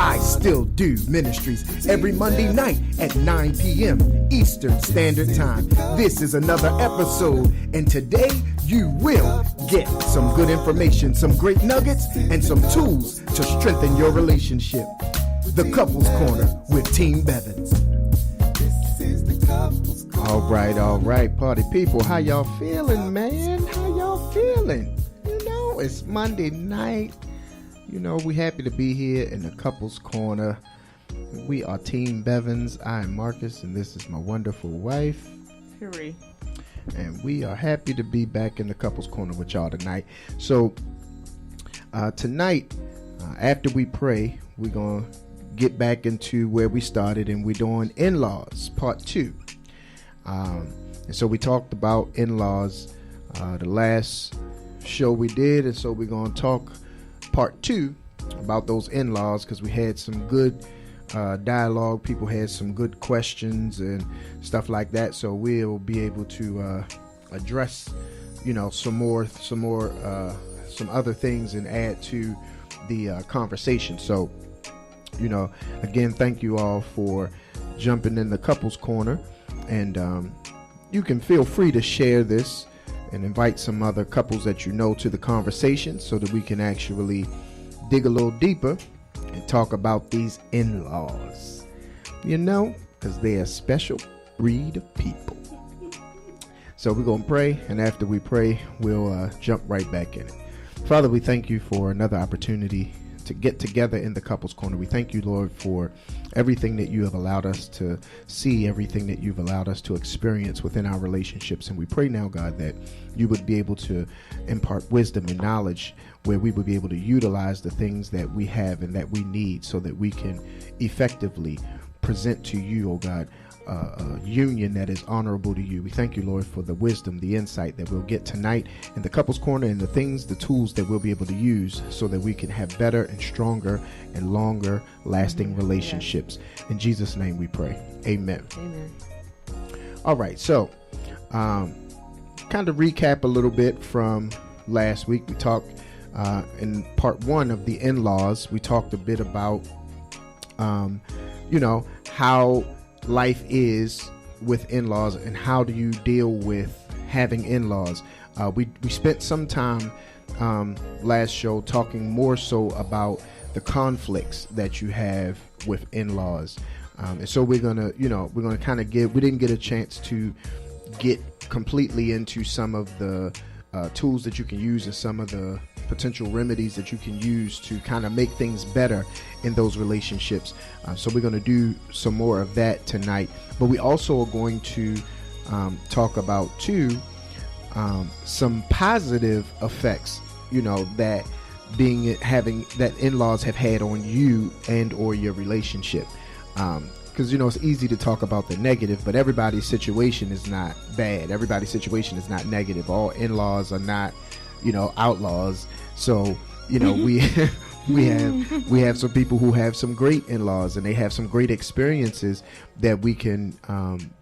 I Still Do Ministries every Monday night at 9 p.m. Eastern Standard Time. This is another episode, and today you will get some good information, some great nuggets, and some tools to strengthen your relationship. The Couples Corner with Team Bevins. All right, party people. How y'all feeling, man? How y'all feeling? You know, it's Monday night. You know, we happy to be here in the Couples Corner. We are Team Bevins. I am Marcus, and this is my wonderful wife, Hurry. And we are happy to be back in the Couples Corner with y'all tonight. So, tonight, after we pray, we're going to get back into where we started, and we're doing in-laws, part 2. And so we talked about in-laws the last show we did, and so we're going to talk part 2 about those in-laws, because we had some good dialogue. People had some good questions and stuff like that, so we'll be able to address, you know, some other things and add to the conversation. So, you know, again, thank you all for jumping in the Couples Corner, and you can feel free to share this and invite some other couples that you know to the conversation, so that we can actually dig a little deeper and talk about these in-laws, you know, because they're a special breed of people. So we're going to pray, and after we pray, we'll jump right back in it. Father, we thank you for another opportunity to get together in the Couples Corner. We thank you, Lord, for everything that you have allowed us to see, everything that you've allowed us to experience within our relationships. And we pray now, God, that you would be able to impart wisdom and knowledge, where we would be able to utilize the things that we have and that we need, so that we can effectively present to you, oh God, a union that is honorable to you. We thank you, Lord, for the wisdom, the insight that we'll get tonight in the Couples Corner, and the things, the tools that we'll be able to use, so that we can have better and stronger and longer lasting relationships. In Jesus' name we pray. Amen. Amen. All right, so kind of recap a little bit from last week. We talked in part 1 of the in-laws. We talked a bit about you know, how life is with in-laws, and how do you deal with having in-laws. We spent some time last show talking more so about the conflicts that you have with in-laws, and so we're gonna kind of we didn't get a chance to get completely into some of the tools that you can use, and some of the potential remedies that you can use to kind of make things better in those relationships. So we're going to do some more of that tonight, but we also are going to talk about too some positive effects, you know, that having that in-laws have had on you and or your relationship. Because, you know, it's easy to talk about the negative, but everybody's situation is not bad. Everybody's situation is not negative. All in-laws are not, you know, outlaws. So, you know, we have some people who have some great in-laws, and they have some great experiences that we can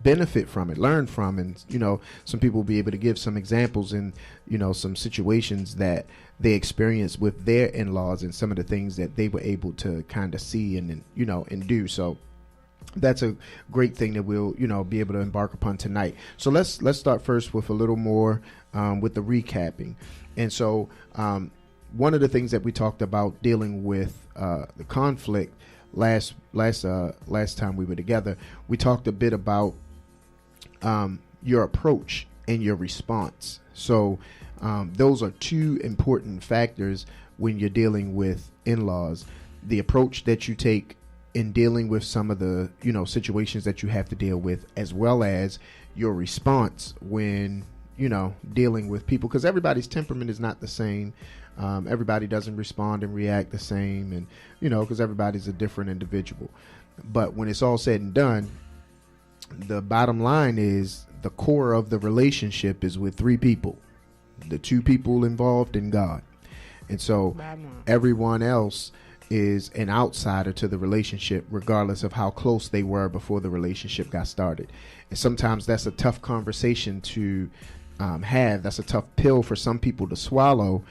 benefit from it, learn from, and, you know, some people will be able to give some examples in, you know, some situations that they experienced with their in-laws, and some of the things that they were able to kind of see and, you know, and do. So that's a great thing that we'll, you know, be able to embark upon tonight. So let's start first with a little more with the recapping. And so one of the things that we talked about dealing with the conflict last time we were together, we talked a bit about your approach and your response. So those are two important factors when you're dealing with in-laws. The approach that you take in dealing with some of the, you know, situations that you have to deal with, as well as your response when, you know, dealing with people, because everybody's temperament is not the same. Everybody doesn't respond and react the same, and, you know, because everybody's a different individual. But when it's all said and done, the bottom line is the core of the relationship is with 3 people, the 2 people involved in God. And so everyone else is an outsider to the relationship, regardless of how close they were before the relationship got started. And sometimes that's a tough conversation to have. That's a tough pill for some people to swallow,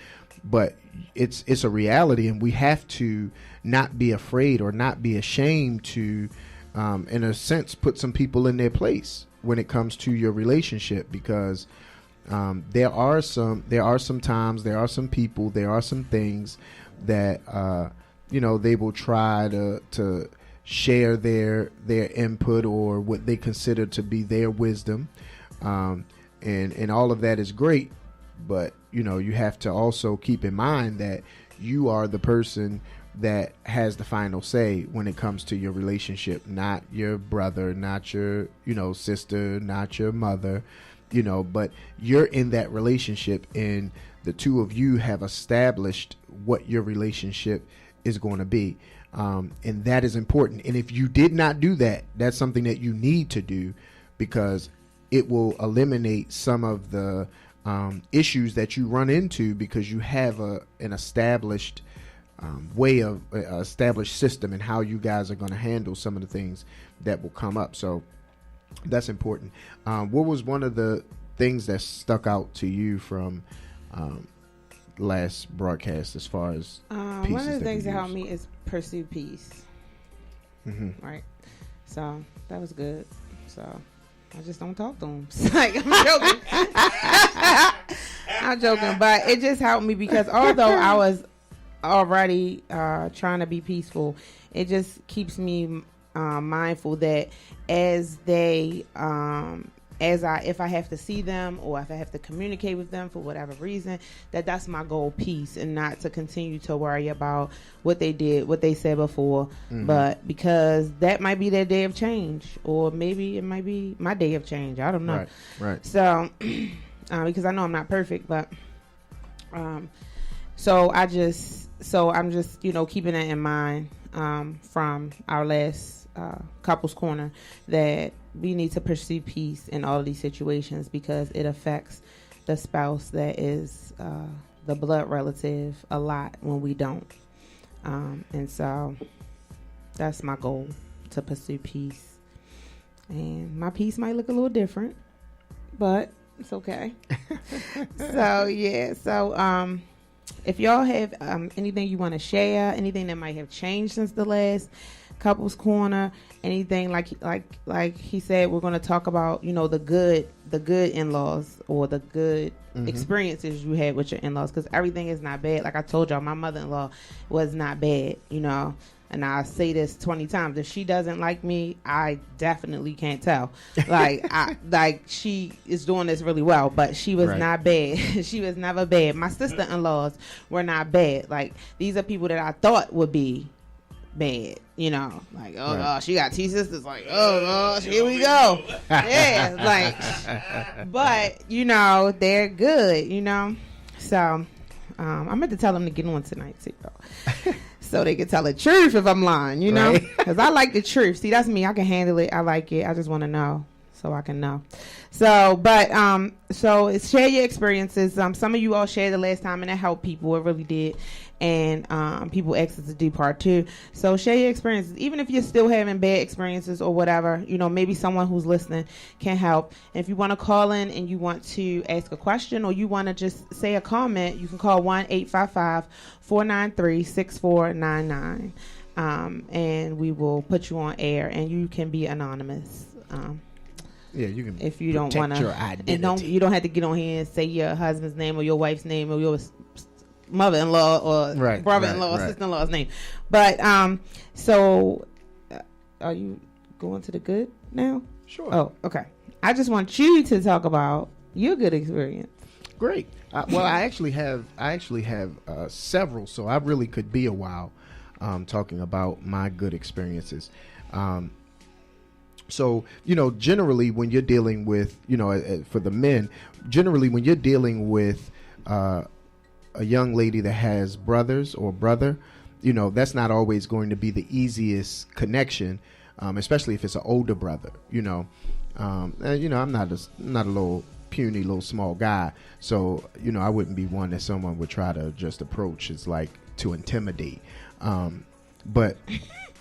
but it's a reality, and we have to not be afraid or not be ashamed to, in a sense, put some people in their place when it comes to your relationship, because there are some times, there are some people, there are some things that they will try to share their input or what they consider to be their wisdom, and all of that is great, but you have to also keep in mind that you are the person that has the final say when it comes to your relationship, not your brother, not your sister, not your mother, but you're in that relationship, and the two of you have established what your relationship is going to be, and that is important. And if you did not do that, that's something that you need to do, because it will eliminate some of the issues that you run into, because you have an established way of established system and how you guys are going to handle some of the things that will come up. So that's important. What was one of the things that stuck out to you from last broadcast as far as one of the things that helped me is pursue peace. Mm-hmm. Right. So that was good. So I just don't talk to him. Like, I'm joking. I'm joking, but it just helped me, because although I was already trying to be peaceful, it just keeps me mindful that if I have to see them, or if I have to communicate with them for whatever reason, that's my goal, peace, and not to continue to worry about what they did, what they said before. Mm-hmm. But because that might be their day of change, or maybe it might be my day of change. I don't know. Right. So, because I know I'm not perfect, but I'm just keeping that in mind from our last couples corner, that we need to pursue peace in all of these situations, because it affects the spouse that is the blood relative a lot when we don't. And so that's my goal, to pursue peace. And my peace might look a little different, but it's okay. So if y'all have anything you want to share, anything that might have changed since the last couples corner, anything like he said, we're going to talk about the good in-laws, or the good experiences you had with your in-laws, because everything is not bad. Like I told y'all, my mother-in-law was not bad, and I say this 20 times. If she doesn't like me, I definitely can't tell. Like she is doing this really well, but she was not bad. She was never bad. My sister-in-laws were not bad. Like, these are people that I thought would be bad, like, oh gosh, she got two sisters, like, oh gosh, here we go. Yeah, like, but they're good, so I meant to tell them to get on tonight too, so they can tell the truth if I'm lying, because I like the truth. See, that's me. I can handle it. I like it. I just want to know so I can know. So, but so it's share your experiences. Some of you all shared the last time, and it helped people. It really did. And people asked us to do part 2. So share your experiences, even if you're still having bad experiences or whatever. Maybe someone who's listening can help. And if you want to call in and you want to ask a question, or you want to just say a comment, you can call 1-855-493-6499, and we will put you on air, and you can be anonymous. Yeah, you can. If you don't want to, and you don't have to get on here and say your husband's name or your wife's name or your mother-in-law or brother-in-law or sister-in-law's name. But so are you going to the good now? Sure. Oh, okay. I just want you to talk about your good experience. Great. Well, I actually have several, so I really could be a while talking about my good experiences. So, generally when you're dealing with, for the men, generally when you're dealing with a young lady that has brothers or brother, that's not always going to be the easiest connection, especially if it's an older brother, and, I'm not a little puny, little small guy. So, I wouldn't be one that someone would try to just approach. It's like to intimidate. But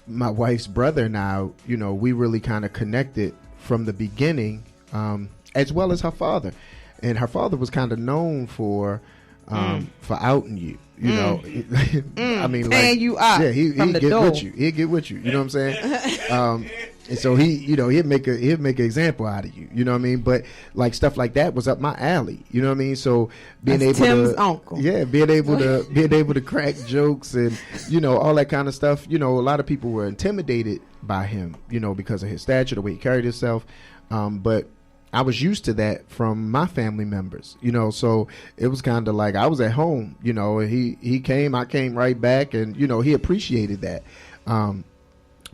my wife's brother and I, we really kind of connected from the beginning, as well as her father. And her father was kind of known for outing you, You know, I mean, like, you up he'll from the get door. with you. He'll get with you. You know what I'm saying? And so he'd make an example out of you. You know what I mean? But like stuff like that was up my alley. You know what I mean? So being able Tim's uncle. Yeah, being able to crack jokes and, you know, all that kind of stuff. You know, a lot of people were intimidated by him, you know, because of his stature, the way he carried himself. But I was used to that from my family members, you know, so it was kind of like I was at home, you know, and he came, I came right back, and, you know, he appreciated that.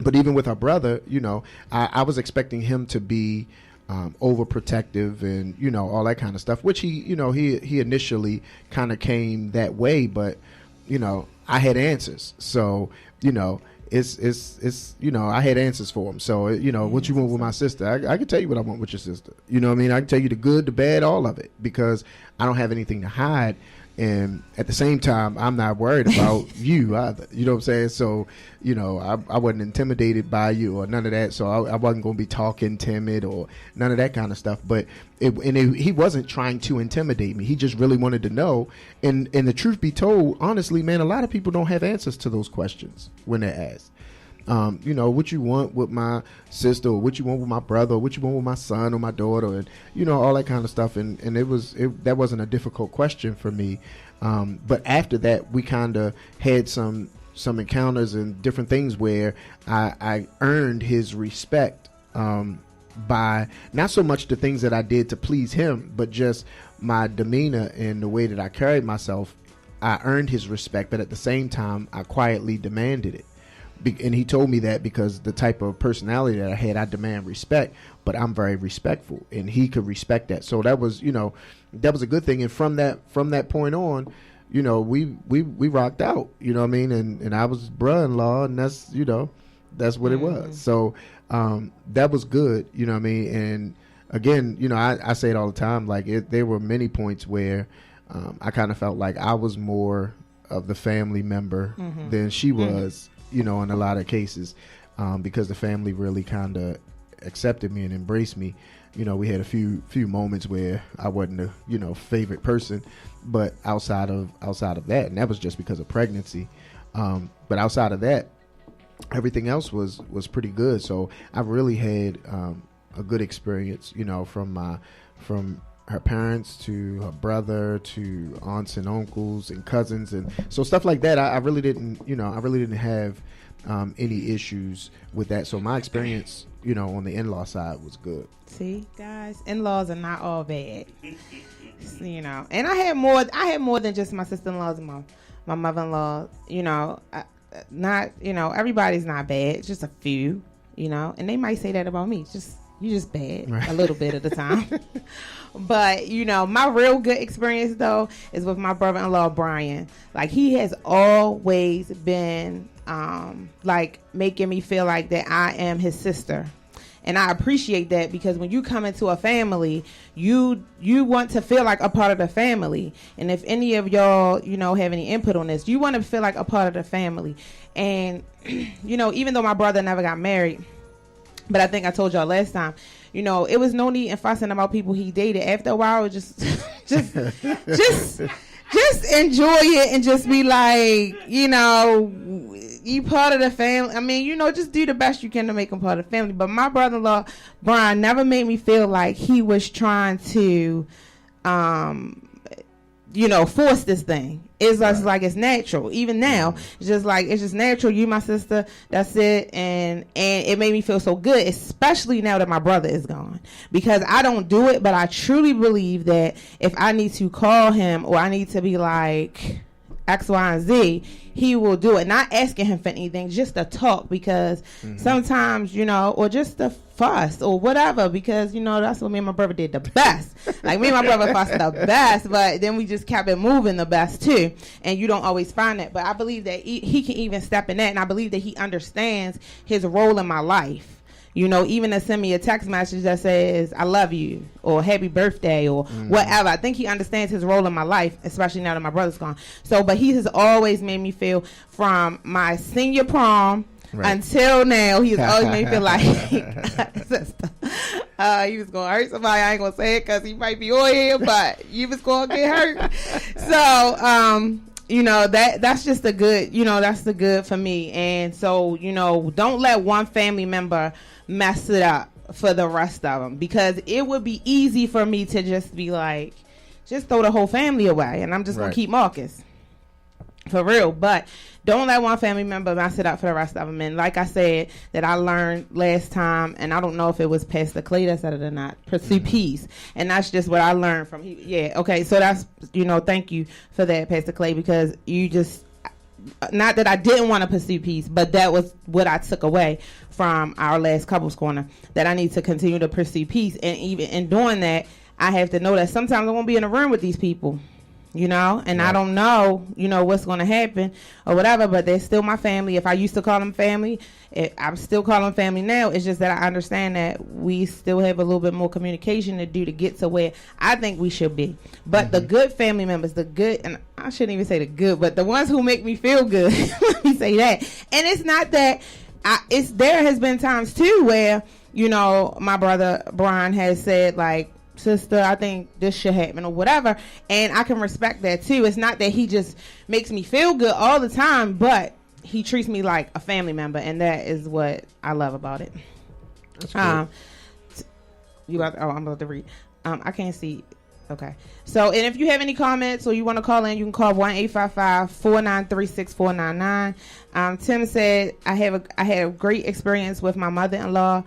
But even with our brother, you know, I was expecting him to be overprotective and, you know, all that kind of stuff, which he initially kind of came that way. But, you know, I had answers. So, you know, it's you know, I had answers for him. So, you know, what you want with my sister, I can tell you what I want with your sister. You know what I mean? I can tell you the good, the bad, all of it, because I don't have anything to hide. And at the same time, I'm not worried about you either. You know what I'm saying? So, you know, I wasn't intimidated by you or none of that. So I wasn't going to be talking timid or none of that kind of stuff. But he wasn't trying to intimidate me. He just really wanted to know. And the truth be told, honestly, man, a lot of people don't have answers to those questions when they're asked. You know, what you want with my sister, or what you want with my brother, or what you want with my son or my daughter, and, you know, all that kind of stuff. And that wasn't a difficult question for me. But after that, we kind of had some encounters and different things where I earned his respect by not so much the things that I did to please him, but just my demeanor and the way that I carried myself. I earned his respect, but at the same time, I quietly demanded it. And he told me that because the type of personality that I had, I demand respect, but I'm very respectful, and he could respect that. So that was, you know, that was a good thing. And from that point on, you know, we rocked out, you know what I mean? And I was brother-in-law, and that's, you know, that's what it was. So that was good, you know what I mean? And again, you know, I say it all the time, like there were many points where I kind of felt like I was more of the family member than she was. You know, in a lot of cases, because the family really kind of accepted me and embraced me. You know, we had a few moments where I wasn't a, you know, favorite person, but outside of that, and that was just because of pregnancy. But outside of that, everything else was pretty good. So I really had a good experience, you know, from her parents to her brother to aunts and uncles and cousins, and so stuff like that. I really didn't have any issues with that. So my experience, you know, on the in-law side was good. See, guys, in-laws are not all bad. You know, and I had more than just my sister-in-laws and my mother-in-law. You know, not, you know, everybody's not bad. It's just a few, you know, and they might say that about me. You just bad a little bit of the time. But, you know, my real good experience, though, is with my brother-in-law, Brian. Like, he has always been, like, making me feel like that I am his sister. And I appreciate that, because when you come into a family, you want to feel like a part of the family. And if any of y'all, you know, have any input on this, you want to feel like a part of the family. And, you know, even though my brother never got married, but I think I told y'all last time, you know, it was no need in fussing about people he dated. After a while, it just enjoy it and just be like, you know, you part of the family. I mean, you know, just do the best you can to make him part of the family. But my brother-in-law, Brian, never made me feel like he was trying to, you know, force this thing. It's just like it's natural. Even now, it's just natural. You, my sister, that's it. And it made me feel so good, especially now that my brother is gone, because I don't do it, but I truly believe that if I need to call him or I need to be like X, Y, and Z, he will do it. Not asking him for anything, just to talk, because sometimes, you know, or just to fuss or whatever, because, you know, that's what me and my brother did the best. Like, me and my brother fussed the best, but then we just kept it moving the best too. And you don't always find that. But I believe that he can even step in that, and I believe that he understands his role in my life. You know, even to send me a text message that says, I love you, or happy birthday, or whatever. I think he understands his role in my life, especially now that my brother's gone. So, but he has always made me feel, from my senior prom until now, he's always made me feel like, sister, he was going to hurt somebody. I ain't going to say it because he might be on here, but you was going to get hurt. So, you know, that's just the good, you know, that's the good for me. And so, you know, don't let one family member mess it up for the rest of them, because it would be easy for me to just be like, just throw the whole family away and I'm just gonna keep Marcus. For real. But don't let one family member mess it up for the rest of them. And like I said, that I learned last time, and I don't know if it was Pastor Clay that said it or not, pursue peace. And that's just what I learned from okay, so that's, you know, thank you for that, Pastor Clay, because you just, not that I didn't want to pursue peace, but that was what I took away from our last Couples Corner, that I need to continue to pursue peace. And even in doing that, I have to know that sometimes I won't be in a room with these people, you know, and I don't know, you know, what's going to happen or whatever, but they're still my family. If I used to call them family, I'm still calling them family now. It's just that I understand that we still have a little bit more communication to do to get to where I think we should be. But the good family members, the good, and I shouldn't even say the good, but the ones who make me feel good, let me say that. And it's not that, there has been times too where, you know, my brother Brian has said, like, sister, I think this should happen or whatever, and I can respect that too. It's not that he just makes me feel good all the time, but he treats me like a family member, and that is what I love about it. That's I'm about to read. I can't see. Okay. So, and if you have any comments or you want to call in, you can call 1-855-493-6499. Tim said, I had a great experience with my mother-in-law.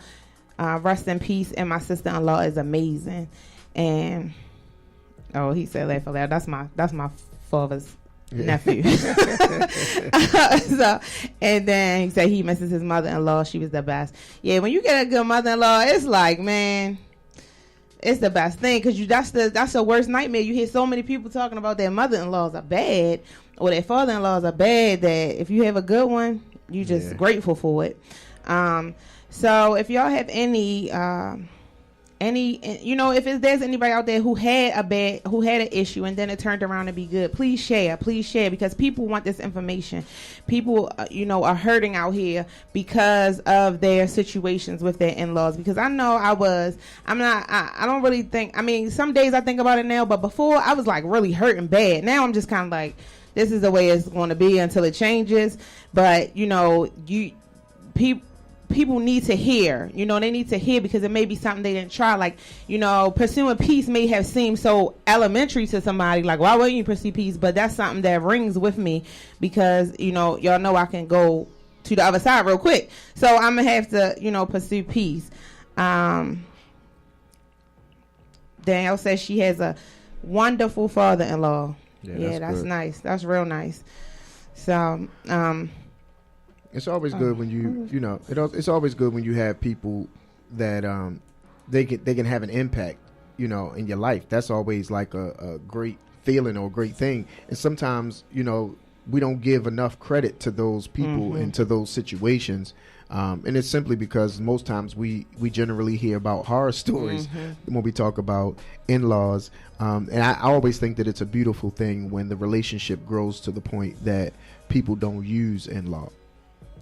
Rest in peace, and my sister-in-law is amazing. And he said laugh aloud. That's my father's nephew. So, and then he said he misses his mother-in-law. She was the best. Yeah, when you get a good mother-in-law, it's like, man, it's the best thing, because that's the worst nightmare. You hear so many people talking about their mother-in-laws are bad or their father-in-laws are bad, that if you have a good one, you just grateful for it. So if y'all have any, you know, if there's anybody out there who had an issue and then it turned around to be good, please share, because people want this information. People, you know, are hurting out here because of their situations with their in-laws. Because I know I don't really think, I mean, some days I think about it now, but before I was like really hurting bad. Now I'm just kind of like, this is the way it's going to be until it changes. But, you know, people need to hear, you know, they need to hear, because it may be something they didn't try. Like, you know, pursuing peace may have seemed so elementary to somebody, like, why wouldn't you pursue peace? But that's something that rings with me, because, you know, y'all know I can go to the other side real quick. So I'm going to have to, you know, pursue peace. Danielle says she has a wonderful father-in-law. Yeah, that's good. Nice. That's real nice. So, it's always good when you know, it's always good when you have people that they can have an impact, you know, in your life. That's always like a great feeling or a great thing. And sometimes, you know, we don't give enough credit to those people and to those situations. And it's simply because most times we generally hear about horror stories when we talk about in-laws. And I always think that it's a beautiful thing when the relationship grows to the point that people don't use in-law.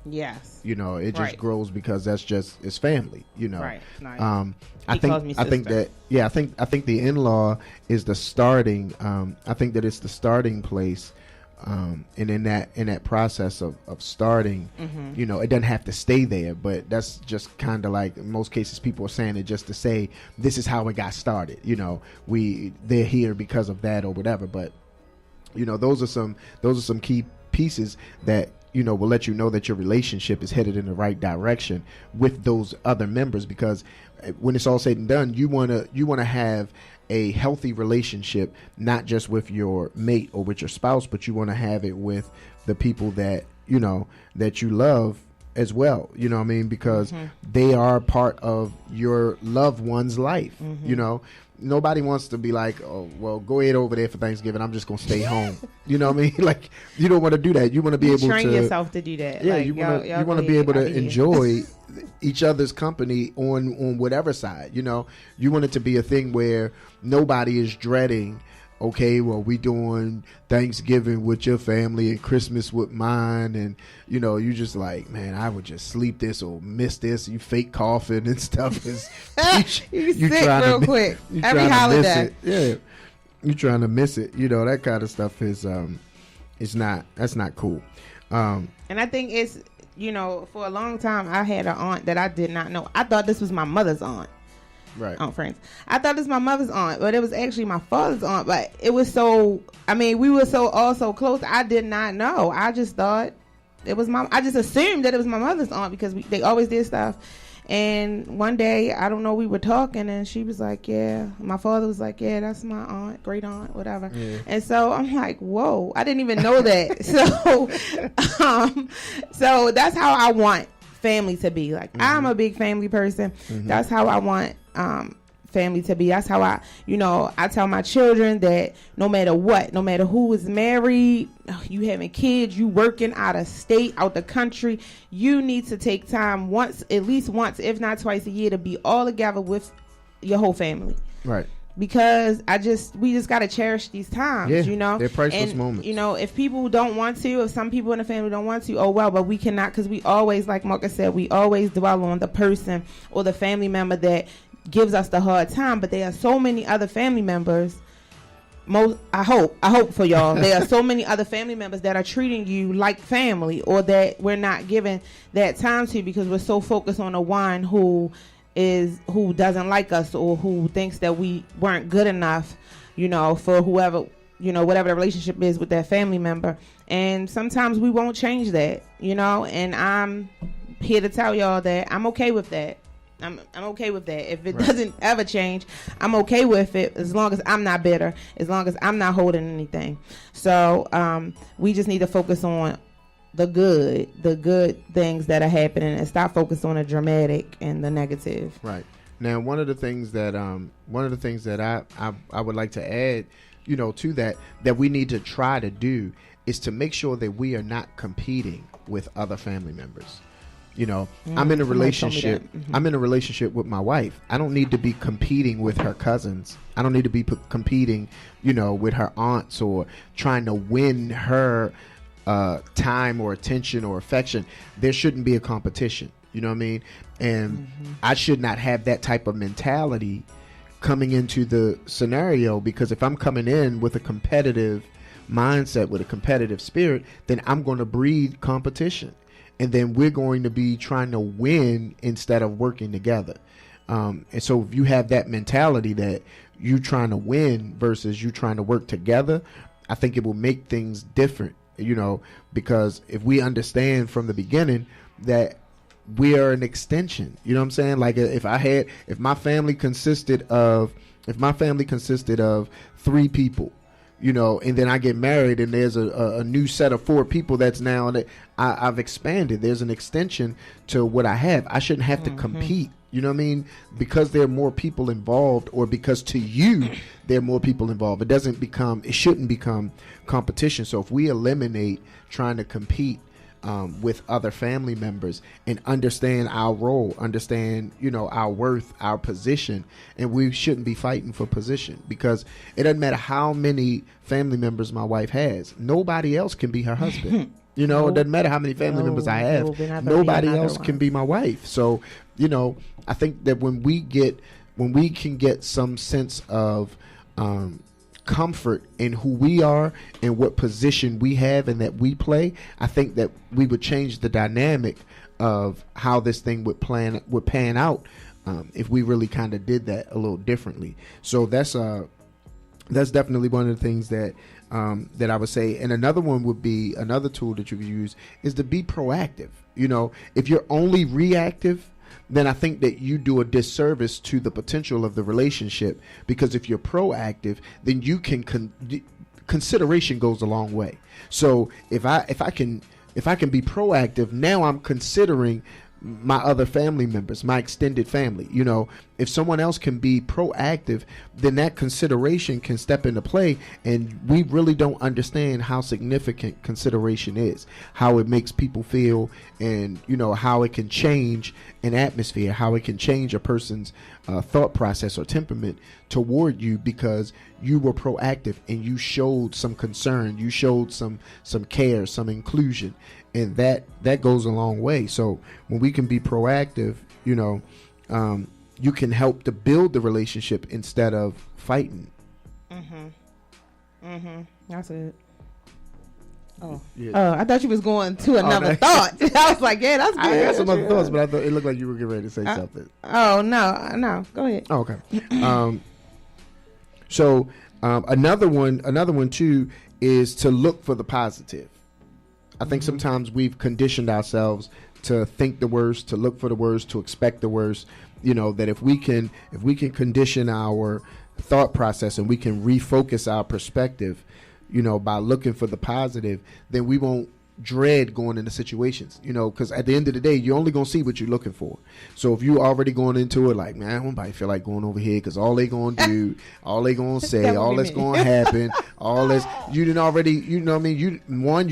Yes. You know, it just grows because it's family, you know. Right. Nice. I think the in-law is the starting, I think that it's the starting place. And in that process of starting, you know, it doesn't have to stay there, but that's just kind of like, in most cases people are saying it just to say, this is how it got started. You know, they're here because of that or whatever. But, you know, those are some key pieces that, you know, will let you know that your relationship is headed in the right direction with those other members, because when it's all said and done, you want to have a healthy relationship, not just with your mate or with your spouse, but you want to have it with the people that, you know, that you love as well. You know what I mean? Because they are part of your loved one's life. You know, nobody wants to be like, oh, well, go ahead over there for Thanksgiving, I'm just going to stay home. You know what I mean? Like, you don't want to do that. You want to be able to train yourself to do that. Yeah, like, you want to be able to enjoy each other's company on whatever side. You know, you want it to be a thing where nobody is dreading, okay, well, we doing Thanksgiving with your family and Christmas with mine, and, you know, you just like, man, I would just sleep this or miss this. You fake coughing and stuff. You sick real quick. Every holiday. Yeah, you trying to miss it. You know, that kind of stuff is That's not cool. And I think it's, for a long time I had an aunt that I did not know. I thought this was my mother's aunt. Right. Aunt Friends. I thought this was my mother's aunt, but it was actually my father's aunt. But it was we were all so close. I did not know. I just thought I just assumed that it was my mother's aunt because they always did stuff. And one day, I don't know, we were talking and she was like, yeah. My father was like, yeah, that's my aunt, great aunt, whatever. Yeah. And so I'm like, whoa, I didn't even know that. So that's how I want family to be. Like, I'm a big family person. That's how I want family to be. That's how I tell my children that no matter what, no matter who is married, you having kids, you working out of state, out the country, you need to take time at least once, if not twice a year, to be all together with your whole family. Right. Because we just got to cherish these times, They're priceless moments. If people don't want to, if some people in the family don't want to, oh well, but we cannot, because we always, like Marcus said, we always dwell on the person or the family member that gives us the hard time. But there are so many other family members, I hope for y'all, there are so many other family members that are treating you like family, or that we're not giving that time to because we're so focused on the one who doesn't like us, or who thinks that we weren't good enough, for whoever, whatever the relationship is with that family member. And sometimes we won't change that, and I'm here to tell y'all that I'm okay with that. I'm okay with that. If it doesn't ever change, I'm okay with it, as long as I'm not bitter, as long as I'm not holding anything. So we just need to focus on the good things that are happening, and stop focusing on the dramatic and the negative. Right. Now, one of the things that I would like to add, to that we need to try to do is to make sure that we are not competing with other family members. I'm in a relationship. I'm in a relationship with my wife. I don't need to be competing with her cousins. I don't need to be competing, with her aunts, or trying to win her time or attention or affection. There shouldn't be a competition. You know what I mean? And I should not have that type of mentality coming into the scenario, because if I'm coming in with a competitive mindset, with a competitive spirit, then I'm going to breed competition. And then we're going to be trying to win instead of working together. And so if you have that mentality that you're trying to win versus you trying to work together, I think it will make things different, because if we understand from the beginning that we are an extension, you know what I'm saying? Like if my family consisted of 3 people, and then I get married and there's a new set of 4 people that's now that I've expanded. There's an extension to what I have. I shouldn't have to compete, you know what I mean? Because there are more people involved, or because to you there are more people involved. It shouldn't become competition. So if we eliminate trying to compete with other family members and understand our role, understand, our worth, our position, and we shouldn't be fighting for position, because it doesn't matter how many family members my wife has. Nobody else can be her husband. It doesn't matter how many family members I have. Nobody else can be my wife. So, I think that when we can get some sense of comfort in who we are and what position we have and that we play, I think that we would change the dynamic of how this thing would pan out if we really kind of did that a little differently. So that's definitely one of the things that I would say. And another one would be, another tool that you could use is to be proactive. If you're only reactive, then I think that you do a disservice to the potential of the relationship, because if you're proactive, then you can consideration goes a long way. So if I can be proactive, now I'm considering my other family members, my extended family. If someone else can be proactive, then that consideration can step into play. And we really don't understand how significant consideration is, how it makes people feel, and how it can change an atmosphere, how it can change a person's thought process or temperament toward you, because you were proactive and you showed some concern, you showed some care, some inclusion. And that goes a long way. So when we can be proactive, you can help to build the relationship instead of fighting. That's it. Oh, Yeah. I thought you was going to another thought. I was like, yeah, that's good. I had some other thoughts, but I thought it looked like you were getting ready to say something. Oh, no. Go ahead. Oh, okay. So another one too is to look for the positive. I think sometimes we've conditioned ourselves to think the worst, to look for the worst, to expect the worst. You know, that if we can condition our thought process and we can refocus our perspective, you know, by looking for the positive, then we won't dread going into situations, you know, because at the end of the day, you're only going to see what you're looking for. So if you already going into it like, man, nobody feel like going over here because all they going to do, all they going to say, all that's going to happen, all this, you didn't already, you know what I mean? You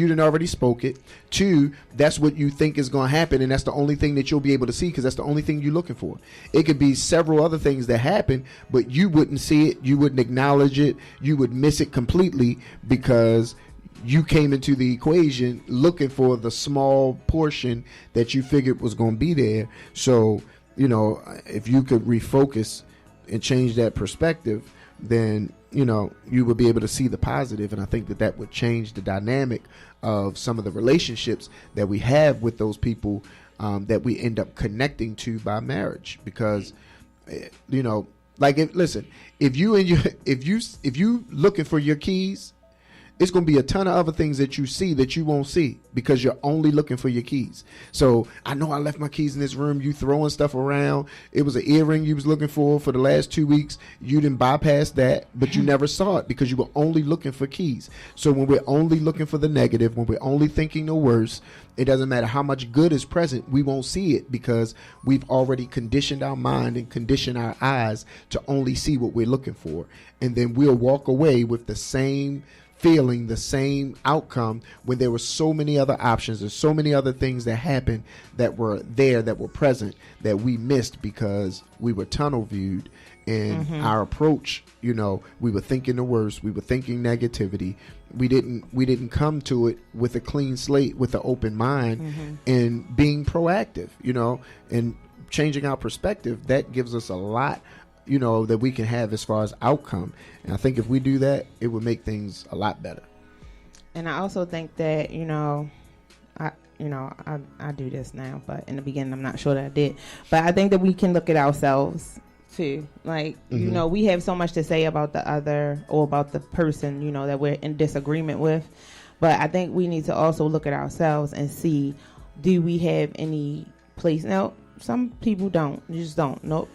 didn't already spoke it. Two, that's what you think is going to happen, and that's the only thing that you'll be able to see because that's the only thing you're looking for. It could be several other things that happen, but you wouldn't see it, you wouldn't acknowledge it, you would miss it completely because you came into the equation looking for the small portion that you figured was going to be there. So, you know, if you could refocus and change that perspective, then, you know, you would be able to see the positive. And I think that would change the dynamic of some of the relationships that we have with those people that we end up connecting to by marriage. Because, you know, like, if you looking for your keys, it's going to be a ton of other things that you see that you won't see because you're only looking for your keys. So I know I left my keys in this room. You throwing stuff around. It was an earring you was looking for the last 2 weeks. You didn't bypass that, but you never saw it because you were only looking for keys. So when we're only looking for the negative, when we're only thinking the worst, it doesn't matter how much good is present. We won't see it because we've already conditioned our mind and conditioned our eyes to only see what we're looking for. And then we'll walk away with the same feeling, the same outcome when there were so many other options and so many other things that happened that were there, that were present, that we missed because we were tunnel viewed in our approach. You know, we were thinking the worst, we were thinking negativity. We didn't come to it with a clean slate, with an open mind and being proactive, you know, and changing our perspective. That gives us a lot, you know, that we can have as far as outcome. And I think if we do that, it would make things a lot better. And I also think that, I do this now, but in the beginning, I'm not sure that I did. But I think that we can look at ourselves too. Like, you know, we have so much to say about the other or about the person, you know, that we're in disagreement with. But I think we need to also look at ourselves and see, do we have any place? Now, some people don't. You just don't. No,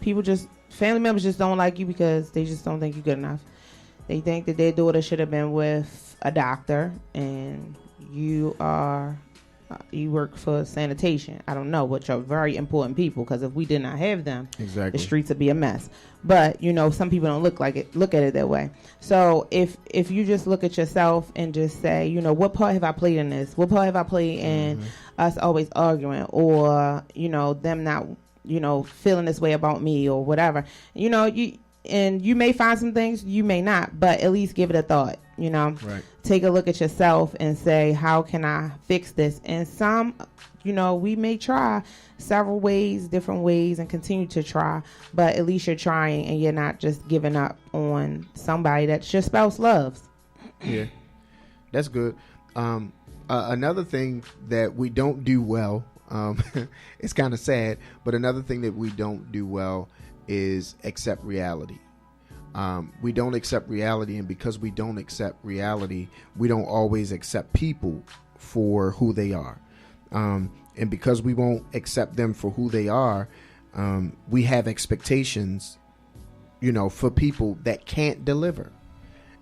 family members just don't like you because they just don't think you're good enough. They think that their daughter should have been with a doctor and you work for sanitation. I don't know, which are very important people because if we did not have them, the streets would be a mess. But, you know, some people don't look at it that way. So if you just look at yourself and just say, you know, what part have I played in this? What part have I played in us always arguing or, you know, them not, you know, feeling this way about me or whatever, you know, you may find some things, you may not, but at least give it a thought, you know, take a look at yourself and say, how can I fix this? And some, you know, we may try several ways, different ways and continue to try, but at least you're trying and you're not just giving up on somebody that your spouse loves. Yeah, that's good. Another thing that we don't do well, it's kind of sad, but another thing that we don't do well is accept reality. We don't accept reality, and because we don't accept reality, we don't always accept people for who they are. And because we won't accept them for who they are, we have expectations, you know, for people that can't deliver.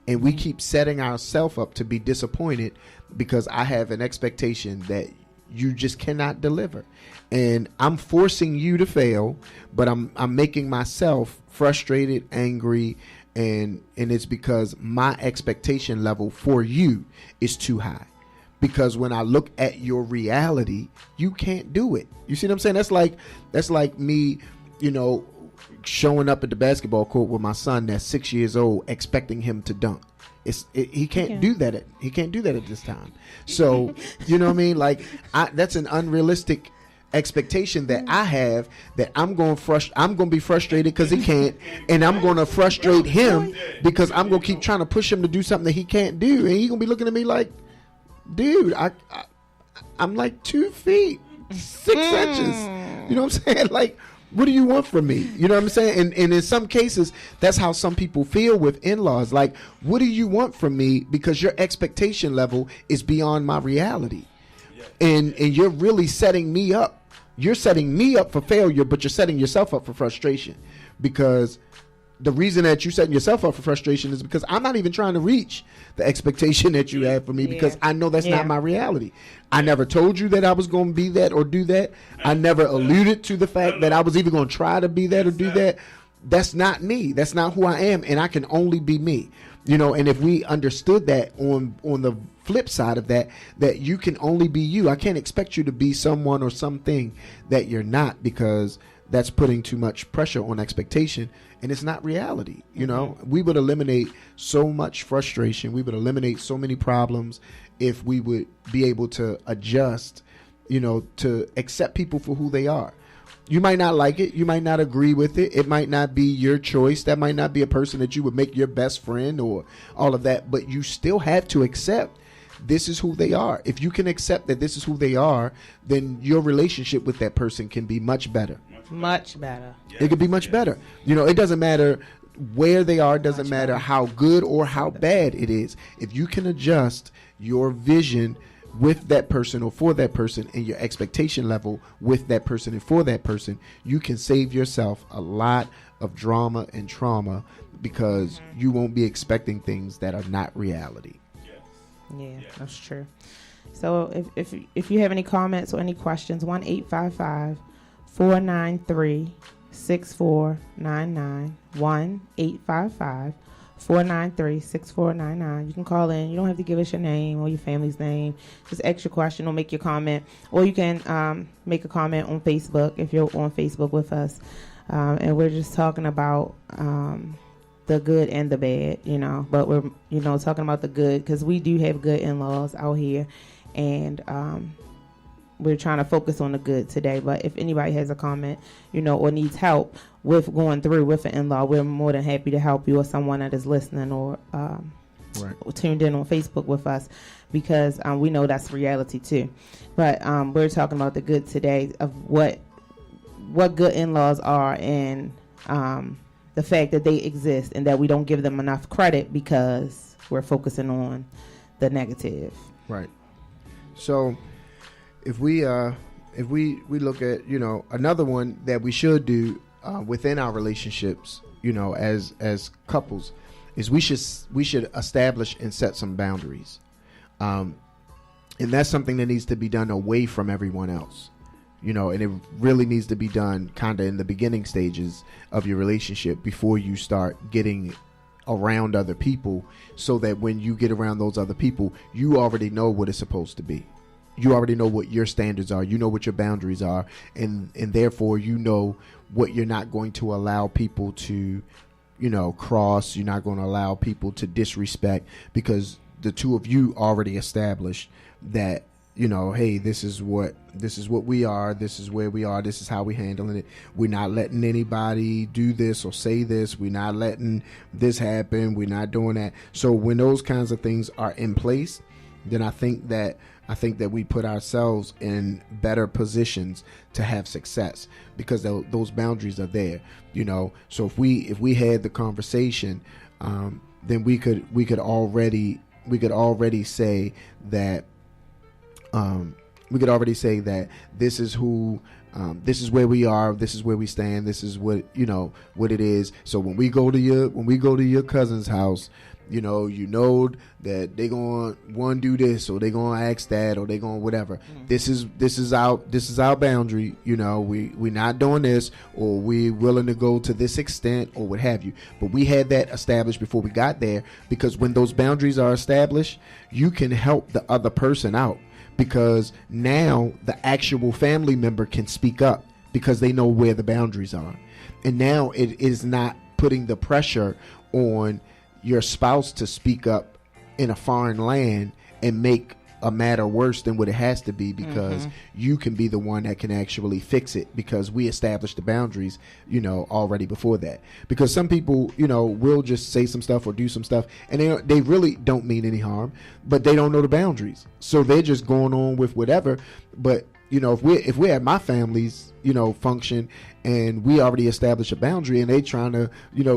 And we keep setting ourselves up to be disappointed because I have an expectation that you just cannot deliver. And I'm forcing you to fail, but I'm making myself frustrated, angry, and it's because my expectation level for you is too high. Because when I look at your reality, you can't do it. You see what I'm saying? That's like me, you know, showing up at the basketball court with my son that's 6 years old, expecting him to dunk. He can't do that. He can't do that at this time. So, you know what I mean? Like, that's an unrealistic expectation that I have, that I'm going to be frustrated because he can't, and I'm going to frustrate him because I'm going to keep trying to push him to do something that he can't do, and he's going to be looking at me like, dude, I'm like 2 feet 6 inches. You know what I'm saying? Like, what do you want from me? You know what I'm saying? And in some cases, that's how some people feel with in-laws. Like, what do you want from me? Because your expectation level is beyond my reality. And you're really setting me up. You're setting me up for failure, but you're setting yourself up for frustration. Because the reason that you're setting yourself up for frustration is because I'm not even trying to reach the expectation that you have for me, because I know that's not my reality. I never told you that I was going to be that or do that. I never alluded to the fact that I was even going to try to be that or do that. That's not me. That's not who I am, and I can only be me. You know, and if we understood that on the flip side of that you can only be you. I can't expect you to be someone or something that you're not, because that's putting too much pressure on expectation, and it's not reality. You know, we would eliminate so much frustration. We would eliminate so many problems if we would be able to adjust, you know, to accept people for who they are. You might not like it. You might not agree with it. It might not be your choice. That might not be a person that you would make your best friend or all of that, but you still have to accept this is who they are. If you can accept that this is who they are, then your relationship with that person can be much better. Much better. It could be much better. You know, it doesn't matter where they are. It doesn't matter how good or how bad it is. If you can adjust your vision with that person or for that person, and your expectation level with that person and for that person, you can save yourself a lot of drama and trauma, because you won't be expecting things that are not reality. Yeah, that's true. So if you have any comments or any questions, 1-855-493-6499, 1-855-493-6499. You can call in. You don't have to give us your name or your family's name. Just ask your question or make your comment. Or you can make a comment on Facebook if you're on Facebook with us. And we're just talking about the good and the bad, you know. But we're, you know, talking about the good, because we do have good in-laws out here. And we're trying to focus on the good today. But if anybody has a comment, you know, or needs help with going through with an in-law, we're more than happy to help you, or someone that is listening or tuned in on Facebook with us, because we know that's reality too. But we're talking about the good today of what good in-laws are, and the fact that they exist, and that we don't give them enough credit because we're focusing on the negative. Right. So if we look at, you know, another one that we should do within our relationships, you know, as couples, is we should establish and set some boundaries, and that's something that needs to be done away from everyone else, you know, and it really needs to be done kind of in the beginning stages of your relationship before you start getting around other people, so that when you get around those other people, you already know what it's supposed to be. You already know what your standards are. You know what your boundaries are, and therefore you know what you're not going to allow people to, you know, cross. You're not going to allow people to disrespect, because the two of you already established that, you know, hey, this is what we are. This is where we are. This is how we handling it. We're not letting anybody do this or say this. We're not letting this happen. We're not doing that. So when those kinds of things are in place, then I think that we put ourselves in better positions to have success, because those boundaries are there, you know. So if we had the conversation, then we could already say that this is who, this is where we are, this is where we stand, this is what, you know, what it is. So when we go to your cousin's house, you know that they gonna one do this, or they gonna ask that, or they gonna whatever. This is our boundary. You know, we not doing this, or we willing to go to this extent, or what have you. But we had that established before we got there, because when those boundaries are established, you can help the other person out, because now the actual family member can speak up, because they know where the boundaries are, and now it is not putting the pressure on your spouse to speak up in a foreign land and make a matter worse than what it has to be, because you can be the one that can actually fix it, because we established the boundaries, already before that. Because some people, will just say some stuff or do some stuff, and they really don't mean any harm, but they don't know the boundaries, so they're just going on with whatever. But if we're at my family's function, and we already established a boundary, and they trying to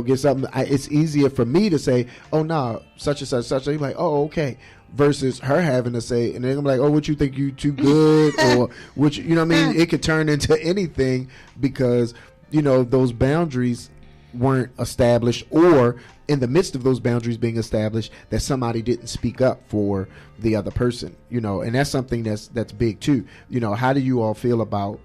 get something, it's easier for me to say, oh no, such and such such. They're like, oh okay, versus her having to say, and they're gonna be like, oh, what you think, you too good, or which it could turn into anything, because those boundaries weren't established, or in the midst of those boundaries being established, that somebody didn't speak up for the other person, and that's something that's big too. How do you all feel about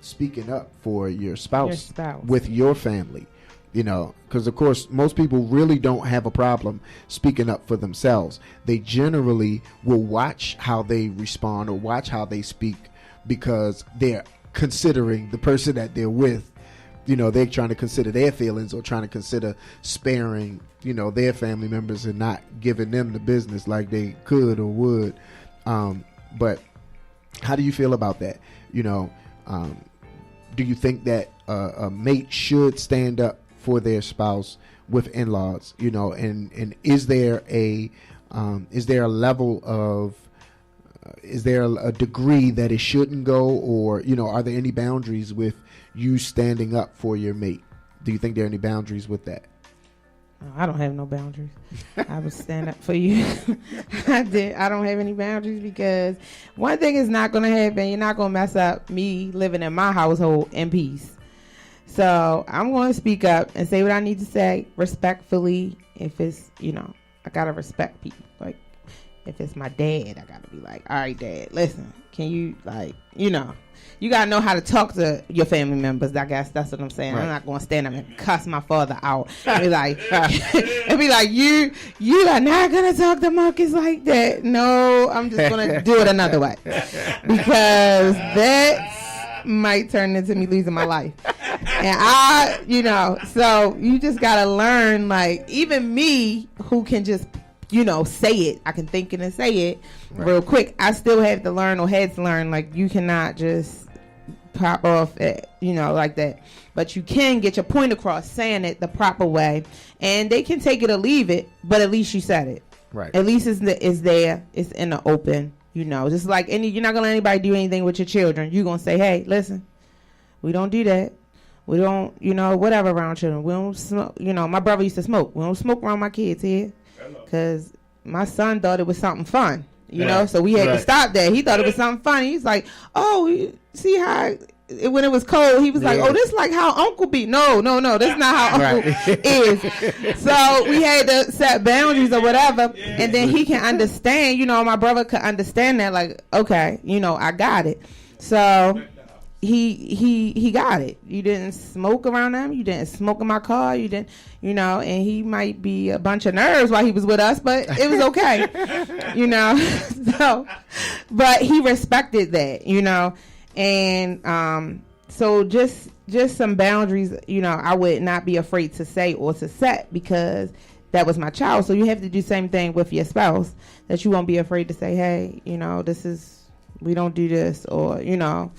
speaking up for your spouse with your family? Because of course most people really don't have a problem speaking up for themselves. They generally will watch how they respond or watch how they speak, because they're considering the person that they're with. They're trying to consider their feelings, or trying to consider sparing their family members and not giving them the business like they could or would. But how do you feel about that? Do you think that a mate should stand up for their spouse with in-laws? And is there a level of is there a degree that it shouldn't go, or are there any boundaries with you standing up for your mate? Do you think there are any boundaries with that? I don't have no boundaries. I would stand up for you. I don't have any boundaries, because one thing is not going to happen. You're not going to mess up me living in my household in peace. So I'm going to speak up and say what I need to say respectfully. If it's, I got to respect people. Like, if it's my dad, I got to be like, all right, Dad, listen, can you, you got to know how to talk to your family members. I guess that's what I'm saying. Right. I'm not going to stand up and cuss my father out and be like, you are not going to talk to Marcus like that. No, I'm just going to do it another way, because that might turn into me losing my life. And so you just got to learn, like, even me who can just, say it. I can think it and say it real quick. I still have to learn, or had to learn, like, you cannot just pop off at, like that. But you can get your point across saying it the proper way, and they can take it or leave it, but at least you said it. Right. At least it's there. It's in the open. Just like you're not gonna let anybody do anything with your children. You're gonna say, hey, listen, we don't do that. We don't, whatever around children. We don't smoke. My brother used to smoke. We don't smoke around my kids here, because my son thought it was something fun. So we had to stop that. He thought it was something funny. He's like, oh, see how when it was cold, he was like, oh, this like how Uncle be. No, that's not how Uncle is. So we had to set boundaries or whatever, and then he can understand. My brother could understand that, like, okay, I got it. So he got it. You didn't smoke around him. You didn't smoke in my car. You didn't, and he might be a bunch of nerves while he was with us, but it was okay, So, but he respected that, and so just some boundaries, I would not be afraid to say or to set, because that was my child. So you have to do the same thing with your spouse, that you won't be afraid to say, hey, we don't do this, or, right.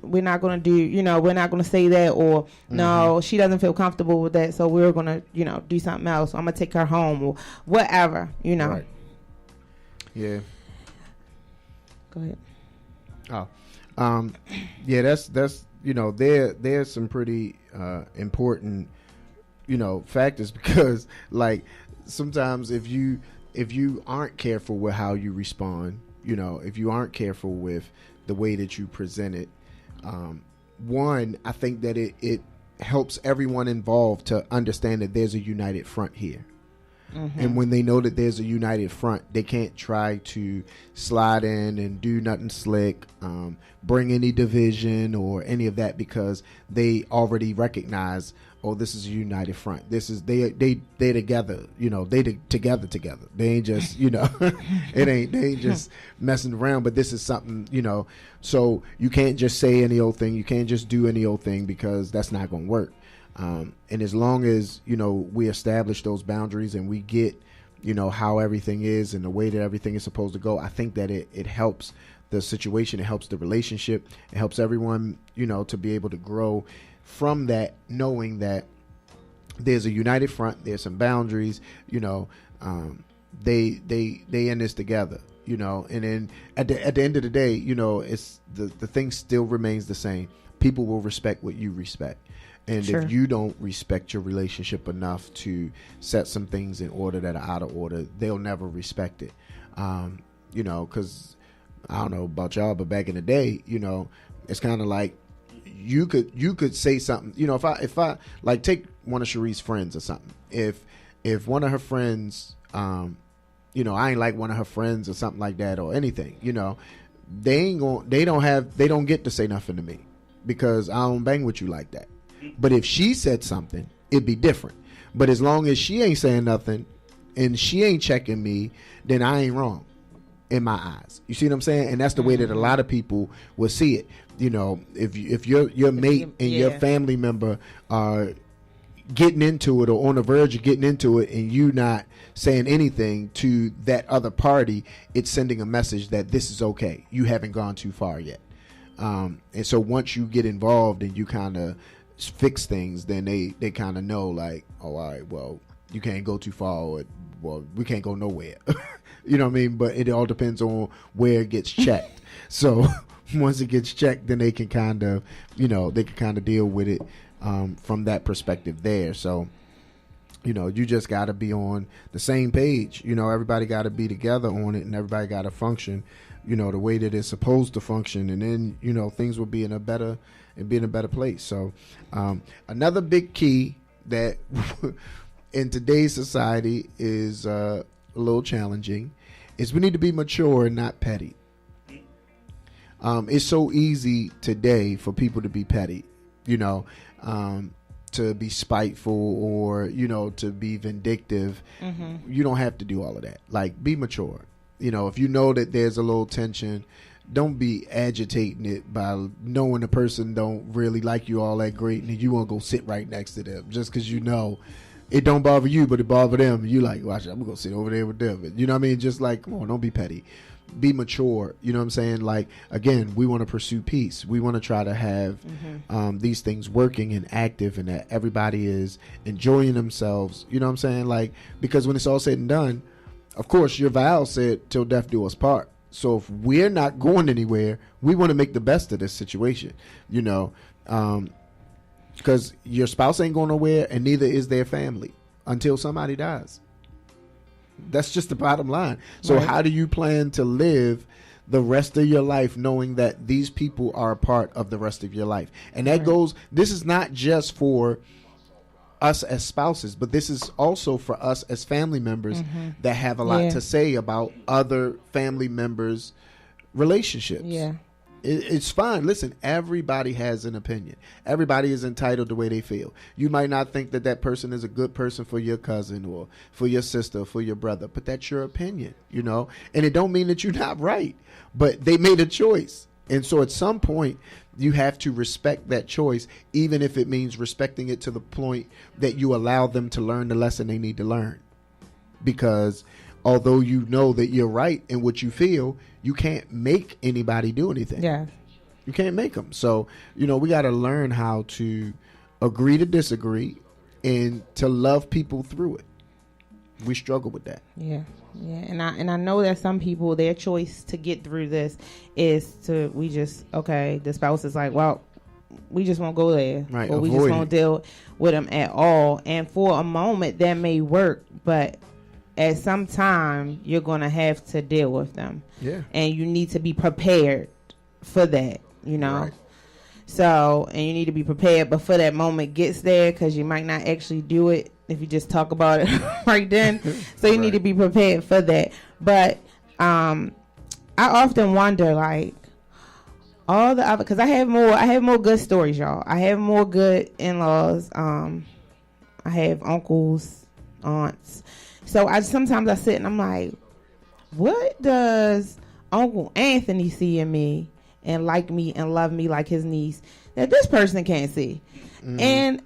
We're not going to do, we're not going to say that, or no, she doesn't feel comfortable with that, so we're going to, do something else. I'm going to take her home, or whatever, Right. Yeah. Go ahead. Oh, yeah, that's there's some pretty important, factors, because, like, sometimes if you aren't careful with how you respond, if you aren't careful with the way that you present it, one, I think that it helps everyone involved to understand that there's a united front here. And when they know that there's a united front, they can't try to slide in and do nothing slick, bring any division or any of that, because they already recognize, oh, this is a united front. This is they together, together. They ain't just, they ain't just messing around, but this is something, so you can't just say any old thing. You can't just do any old thing, because that's not going to work. And as long as, we establish those boundaries and we get how everything is and the way that everything is supposed to go. I think that it helps the situation. It helps the relationship. It helps everyone, to be able to grow from that, knowing that there's a united front. There's some boundaries, they in this together, and then at the end of the day, it's the thing still remains the same. People will respect what you respect. And Sure. if you don't respect your relationship enough to set some things in order that are out of order, they'll never respect it. Because I don't know about y'all, but back in the day, it's kind of like you could say something. If I like take one of Cherie's friends or something. If one of her friends, I ain't like one of her friends or something like that or anything, they don't get to say nothing to me because I don't bang with you like that. But if she said something, it'd be different. But as long as she ain't saying nothing and she ain't checking me, then I ain't wrong in my eyes. You see what I'm saying? And that's the way that a lot of people will see it. If your mate and your family member are getting into it or on the verge of getting into it and you not saying anything to that other party, it's sending a message that this is okay. You haven't gone too far yet. And so once you get involved and you kind of fix things, then they kind of know like, oh, all right, well, you can't go too far, or well, we can't go nowhere. You know what I mean? But it all depends on where it gets checked. So once it gets checked, then they can kind of deal with it from that perspective there. So you just got to be on the same page. Everybody got to be together on it, and everybody got to function the way that it's supposed to function, and then things will be in a better place. So another big key that in today's society is a little challenging is we need to be mature and not petty. It's so easy today for people to be petty, to be spiteful or to be vindictive. Mm-hmm. You don't have to do all of that. Like, be mature. If you know that there's a little tension, don't be agitating it by knowing the person don't really like you all that great and you want to go sit right next to them just because it don't bother you, but it bother them. You like, watch it, I'm going to sit over there with them. You know what I mean? Just like, come on, don't be petty. Be mature. You know what I'm saying? Like, again, we want to pursue peace. We want to try to have these things working and active and that everybody is enjoying themselves. You know what I'm saying? Like, because when it's all said and done, of course, your vow said, till death do us part. So if we're not going anywhere, we want to make the best of this situation, because your spouse ain't going nowhere and neither is their family until somebody dies. That's just the bottom line. So right. How do you plan to live the rest of your life knowing that these people are a part of the rest of your life? And that goes, this is not just for us as spouses, but this is also for us as family members that have a lot to say about other family members' relationships. Yeah. It's fine. Listen, everybody has an opinion. Everybody is entitled the way they feel. You might not think that person is a good person for your cousin or for your sister or for your brother, but that's your opinion, and it don't mean that you're not right, but they made a choice. And so at some point, you have to respect that choice, even if it means respecting it to the point that you allow them to learn the lesson they need to learn. Because although you know that you're right in what you feel, you can't make anybody do anything. Yeah. You can't make them. So, we got to learn how to agree to disagree and to love people through it. We struggle with that. Yeah. Yeah, and I know that some people, their choice to get through this is the spouse is like, well, we just won't go there, right? Or we just won't deal with them at all. And for a moment, that may work, but at some time, you're going to have to deal with them. Yeah, and you need to be prepared for that, Right. So, and you need to be prepared before that moment gets there, because you might not actually do it if you just talk about it right then. So you need to be prepared for that. But I often wonder, like, all the other, because I have more good stories, y'all. I have more good in-laws. I have uncles, aunts. So sometimes I sit and I'm like, what does Uncle Anthony see in me and like me and love me like his niece that this person can't see? And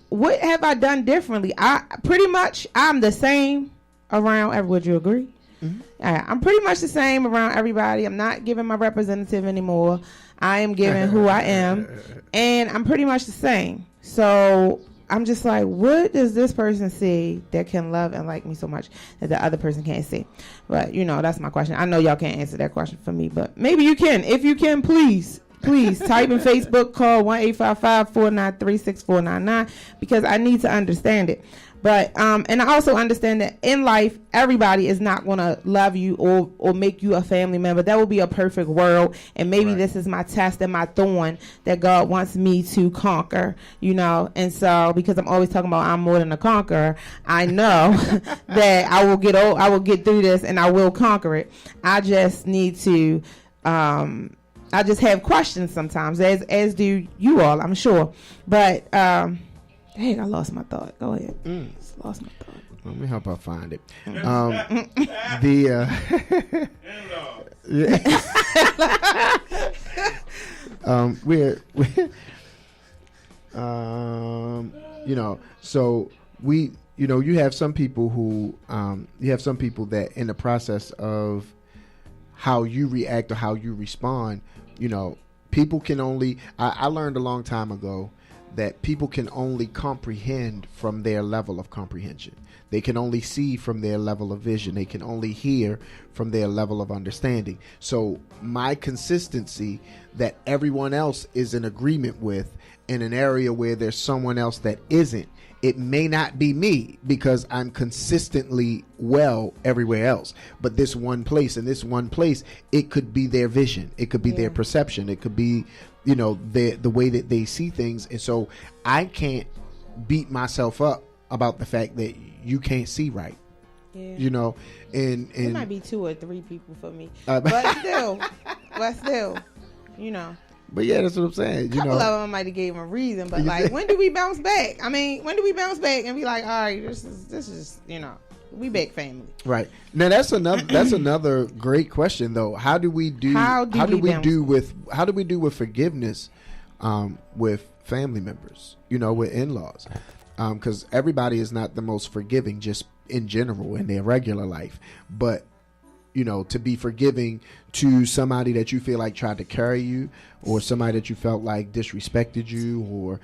what have I done differently? I'm the same around. Would you agree? Mhm. I'm pretty much the same around everybody. I'm not giving my representative anymore. I am giving who I am, and I'm pretty much the same. So I'm just like, what does this person see that can love and like me so much that the other person can't see? But, that's my question. I know y'all can't answer that question for me, but maybe you can. If you can, please type in Facebook, call 1-855-493-6499 because I need to understand it. But and I also understand that in life, everybody is not going to love you or make you a family member. That would be a perfect world. And maybe this is my test and my thorn that God wants me to conquer, And so because I'm always talking about I'm more than a conqueror, I know that I will get through this and I will conquer it. I just need to I just have questions sometimes, as do you all, I'm sure. But dang, I lost my thought. Go ahead. Just lost my thought. Let me help her find it. So you have some people who, that in the process of how you react or how you respond, people can only, I learned a long time ago that people can only comprehend from their level of comprehension. They can only see from their level of vision. They can only hear from their level of understanding. So my consistency that everyone else is in agreement with in an area where there's someone else that isn't, it may not be me because I'm consistently well everywhere else. But this one place, it could be their vision. It could be their perception. It could be, the way that they see things. And so I can't beat myself up about the fact that you can't see right. Yeah. And it might be 2 or 3 people for me. But still. But yeah, that's what I'm saying. A couple of them might have gave him a reason, but like, when do we bounce back? I mean, when do we bounce back and be like, all right, this is, we back family. Right. Now that's another great question though. How do we do with forgiveness with family members, with in-laws? Because everybody is not the most forgiving just in general in their regular life, but to be forgiving to somebody that you feel like tried to carry you, or somebody that you felt like disrespected you, or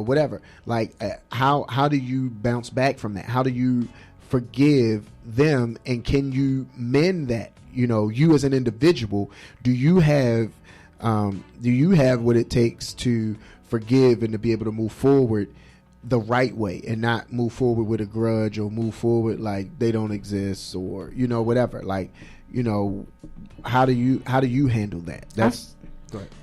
whatever. Like how do you bounce back from that? How do you forgive them, and can you mend that? You as an individual, do you have what it takes to forgive and to be able to move forward the right way and not move forward with a grudge or move forward like they don't exist or whatever? Like, how do you handle that? That's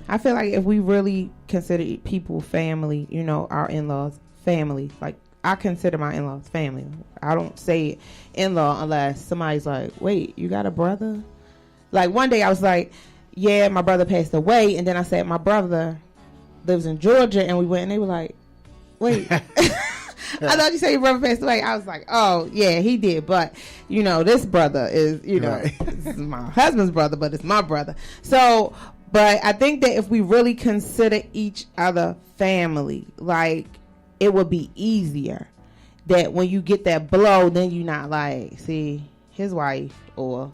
I feel like if we really consider people family, our in-laws family, like I consider my in-laws family. I don't say in-law unless somebody's like, wait, you got a brother? Like one day I was like, yeah, my brother passed away, and then I said my brother lives in Georgia, and we went and they were like, wait. I thought you said your brother passed away. I was like, oh yeah, he did, but this brother is right. This is my husband's brother, but it's my brother. So but I think that if we really consider each other family, like it would be easier that when you get that blow, then you're not like, see, his wife or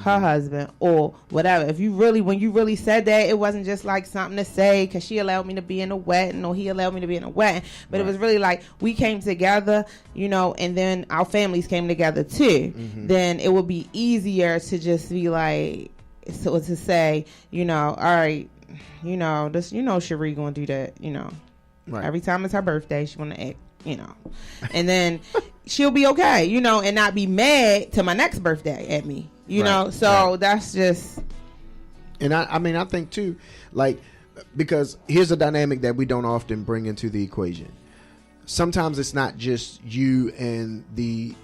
her husband or whatever. When you really said that, it wasn't just like something to say because she allowed me to be in a wedding or he allowed me to be in a wedding, but It was really like we came together, and then our families came together too. Then it would be easier to just be like, so to say, all right, this, Cherie gonna do that, Right. Every time it's her birthday, she want to act, and then she'll be okay, and not be mad to my next birthday at me, know. So that's just. And I think too, like, because here's a dynamic that we don't often bring into the equation. Sometimes it's not just you and the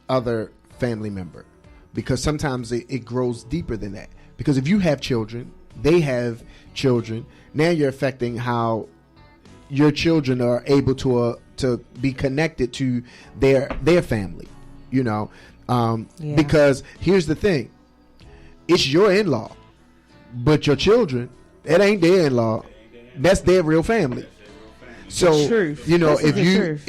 other family member, because sometimes it grows deeper than that. Because if you have children, they have children, now you're affecting how your children are able to be connected to their family, because here's the thing, it's your in-law, but your children, it ain't their in-law, that's their real family. So truth. you know, This is the truth.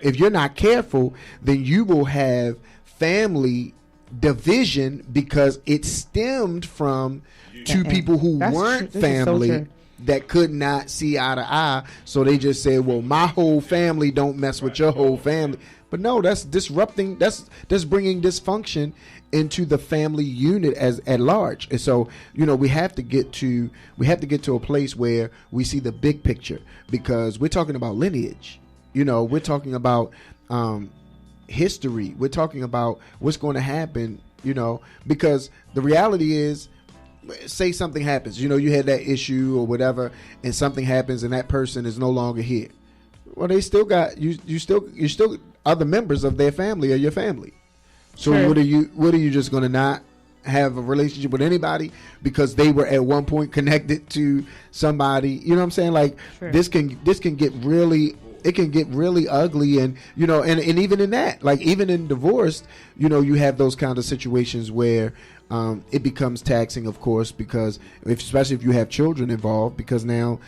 if you're not careful, then you will have family division because it stemmed from two people who That's weren't true. This is so family true. that could not see eye to eye. So they just said, "Well, my whole family don't mess with your whole family." But no, that's disrupting. That's bringing dysfunction into the family unit as at large. And so, you know, we have to get to a place where we see the big picture, because we're talking about lineage. You know, we're talking about history. We're talking about what's going to happen. You know, because the reality is, say something happens. You know, you had that issue or whatever, and something happens, and that person is no longer here. Well, they still got you. You still other members of their family or your family. So True. what are you just going to not have a relationship with anybody because they were at one point connected to somebody? You know what I'm saying? Like True. this can get really, it can get really ugly. And you know, and even in that, like even in divorce, you know, you have those kind of situations where it becomes taxing, of course, because especially if you have children involved, because now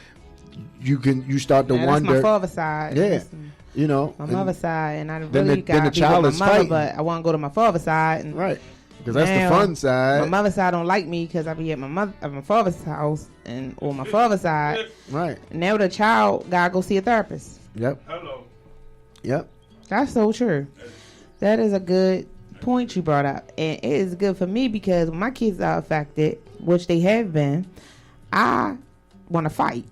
you start to wonder. That's my father's side. Yeah. Listen, you know, my mother's side, and I then really the- then got the to be child with is my mother, fighting. but I want to go to my father's side. And right, because that's now, the fun side. My mother's side don't like me because I be at my father's house or my father's side. Right. Now the child gotta go see a therapist. Yep. Hello. Yep. That's so true. That is a good point you brought up, and it is good for me because when my kids are affected, which they have been, I want to fight.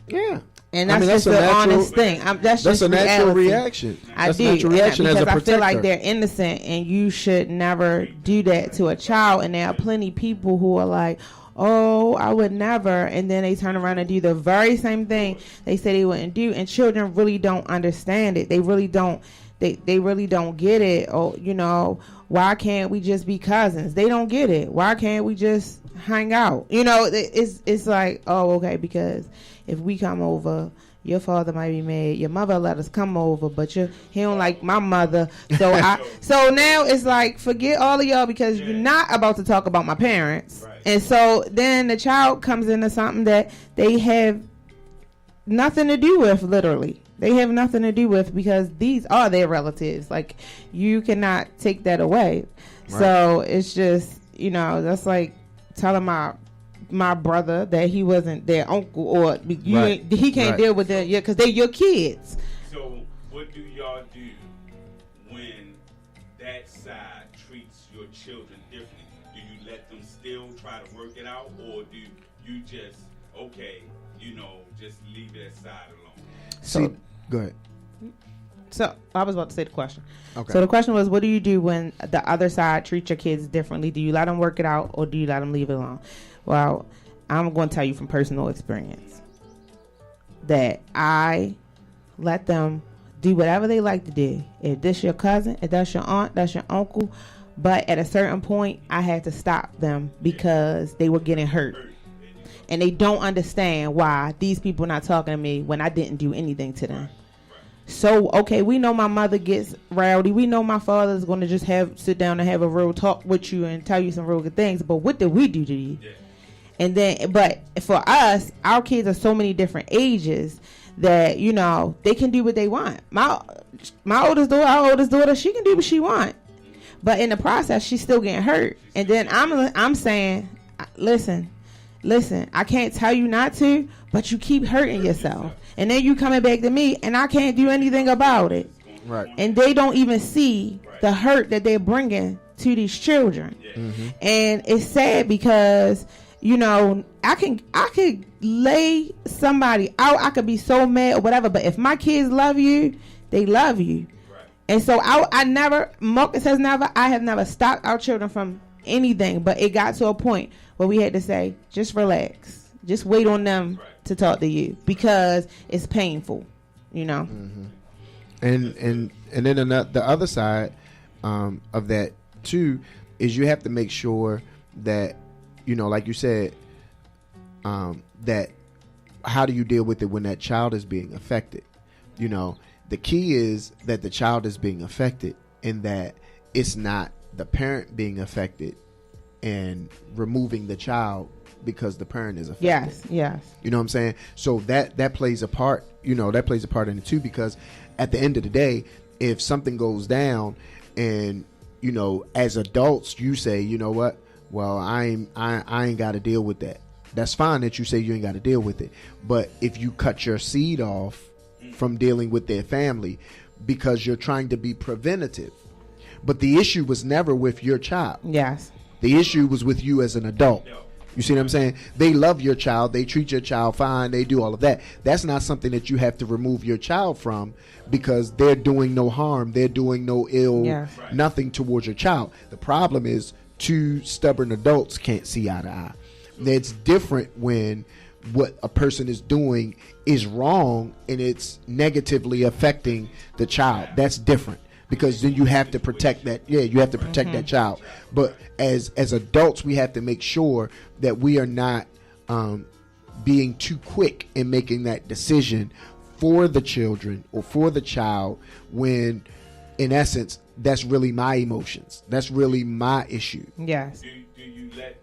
Yeah. And I that's mean, just that's a the natural- honest thing. That's just a natural reality. reaction. I That's do, a natural and reaction as a because I feel like protector. they're innocent, and you should never do that to a child. And there are plenty of people who are like, "Oh, I would never," and then they turn around and do the very same thing they say they wouldn't do. And children really don't understand it. They really don't. They really don't get it. Or you know, why can't we just be cousins? They don't get it. Why can't we just hang out? You know, it's like, oh, okay, because if we come over, your father might be mad. Your mother let us come over, but he don't like my mother. So so now it's like, forget all of y'all because you're not about to talk about my parents. Right. And so then the child comes into something that they have nothing to do with, literally. They have nothing to do with because these are their relatives. Like, you cannot take that away. Right. So it's just, you know, that's like telling my brother that he wasn't their uncle, or Right. he can't Right. deal with them because they're your kids. So, what do y'all do when that side treats your children differently? Do you let them still try to work it out, or do you just, okay, you know, just leave that side alone? See, go ahead. So I was about to say the question. Okay. So the question was, what do you do when the other side treats your kids differently? Do you let them work it out, or do you let them leave it alone? Well, I'm going to tell you from personal experience that I let them do whatever they like to do. If this your cousin, if that's your aunt, that's your uncle. But at a certain point, I had to stop them because they were getting hurt. And they don't understand why these people not talking to me when I didn't do anything to them. So, okay, we know my mother gets rowdy. We know my father's going to just sit down and have a real talk with you and tell you some real good things. But what did we do to you? Yeah. And then, but for us, our kids are so many different ages that, you know, they can do what they want. My oldest daughter, our oldest daughter, she can do what she want. But in the process, she's still getting hurt. And then I'm saying, listen, I can't tell you not to, but you keep hurting yourself. And then you coming back to me, and I can't do anything about it. Right. And they don't even see the hurt that they're bringing to these children. Mm-hmm. And it's sad because, you know, I could lay somebody out. I could be so mad or whatever. But if my kids love you, they love you. Right. And so I never, Marcus has never, I have never stopped our children from anything. But it got to a point where we had to say, just relax. Just wait on them to talk to you because it's painful, you know. Mm-hmm. And then the other side of that too is you have to make sure that, you know, like you said, that how do you deal with it when that child is being affected? You know, the key is that the child is being affected and that it's not the parent being affected and removing the child because the parent is affected. Yes. You know what I'm saying? So that plays a part that plays a part in it too, because at the end of the day, if something goes down and, as adults, you say, you know what, well, I ain't got to deal with that. That's fine that you say you ain't got to deal with it. But if you cut your seed off from dealing with their family because you're trying to be preventative, but the issue was never with your child. Yes. The issue was with you as an adult. You see what I'm saying? They love your child. They treat your child fine. They do all of that. That's not something that you have to remove your child from, because they're doing no harm. They're doing no ill, nothing towards your child. The problem is two stubborn adults can't see eye to eye. It's different when what a person is doing is wrong and it's negatively affecting the child. That's different, because then you have to protect that. Yeah, you have to protect that child. But as adults, we have to make sure that we are not being too quick in making that decision for the children or for the child, when in essence that's really my emotions. That's really my issue. Yes. Do you let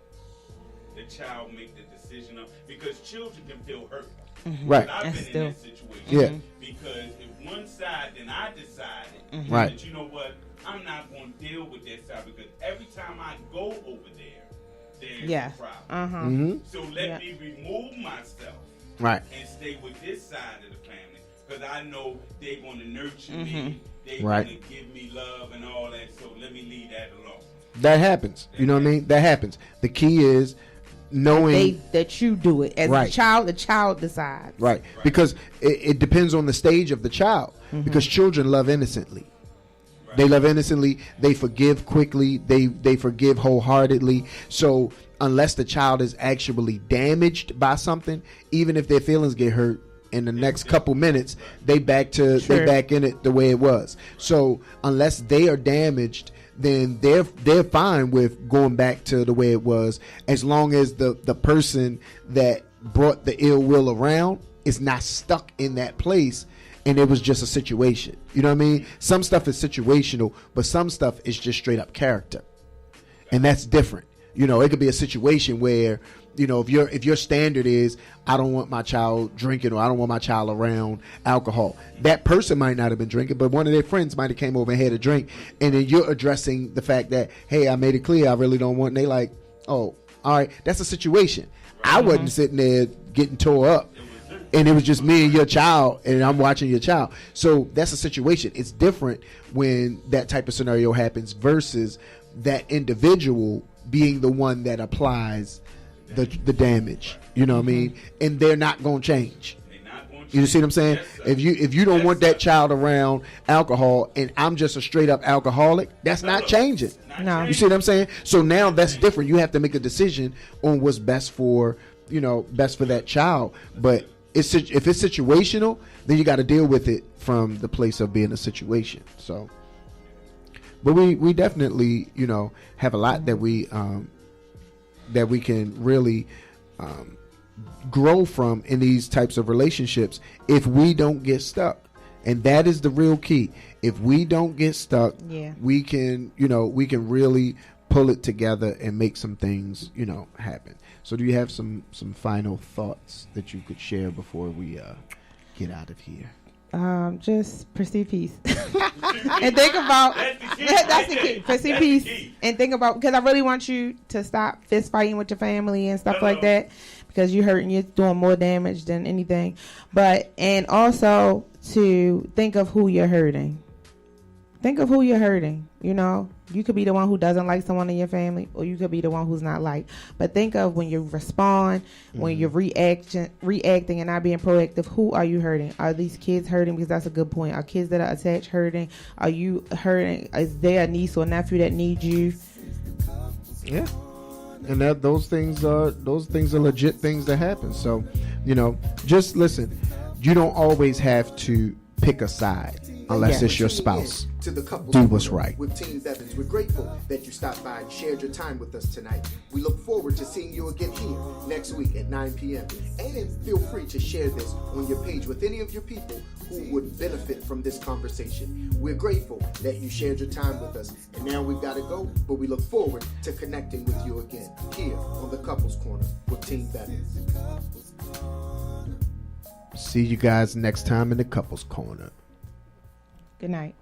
the child make the decision because children can feel hurt. Right. I've been in that situation. Yeah. Because if one side, then I decided Right. that, you know what, I'm not going to deal with that side, because every time I go over there, there's a problem. So let me remove myself Right. and stay with this side of the family, because I know they're going to nurture me. They're Right. going to give me love and all that. So let me leave that alone. That happens. You know what I mean? That happens. The key is knowing that you do it as Right. a child. The child decides. Right. Because it depends on the stage of the child. Because children love innocently. They love innocently. They forgive quickly. They forgive wholeheartedly. So unless the child is actually damaged by something, even if their feelings get hurt, in the next couple minutes, they back in it the way it was. So unless they are damaged, then they're fine with going back to the way it was, as long as the person that brought the ill will around is not stuck in that place and it was just a situation. You know what I mean? Some stuff is situational, but some stuff is just straight up character. And that's different. You know, it could be a situation where, you know, if your standard is, I don't want my child drinking, or I don't want my child around alcohol. That person might not have been drinking, but one of their friends might have came over and had a drink. And then you're addressing the fact that, hey, I made it clear I really don't want, and they like, oh, all right, that's a situation. I wasn't sitting there getting tore up. And it was just me and your child, and I'm watching your child. So that's a situation. It's different when that type of scenario happens versus that individual being the one that applies the damage. You know what I mean? And they're not going to change. You see what I'm saying? Yes, if you don't want that child around alcohol, and I'm just a straight up alcoholic, that's not changing. No. You see what I'm saying? So now that's different. You have to make a decision on what's best for, best for that child. But if it's situational, then you got to deal with it from the place of being a situation. So, but we definitely, have a lot that we can really grow from in these types of relationships if we don't get stuck. And that is the real key. If we don't get stuck, we can really pull it together and make some things, happen. So do you have some final thoughts that you could share before we get out of here? Just pursue peace and think about that's the key. Pursue peace and think about, because I really want you to stop fist fighting with your family and stuff like that, because you're hurting, you're doing more damage than anything. And also to think of who you're hurting. Think of who you're hurting. You could be the one who doesn't like someone in your family, or you could be the one who's not liked. But think of when you respond, when you're reacting and not being proactive, who are you hurting? Are these kids hurting? Because that's a good point. Are kids that are attached hurting? Are you hurting? Is there a niece or nephew that needs you? Yeah. And those things are legit things that happen. So, just listen. You don't always have to pick a side unless it's your spouse. To the couple do what's right. With Team Bevins, we're grateful that you stopped by and shared your time with us tonight. We look forward to seeing you again here next week at 9 p.m. And feel free to share this on your page with any of your people who would benefit from this conversation. We're grateful that you shared your time with us. And now we've got to go, but we look forward to connecting with you again here on the Couples Corner with Team Bevins. See you guys next time in the Couples Corner. Good night.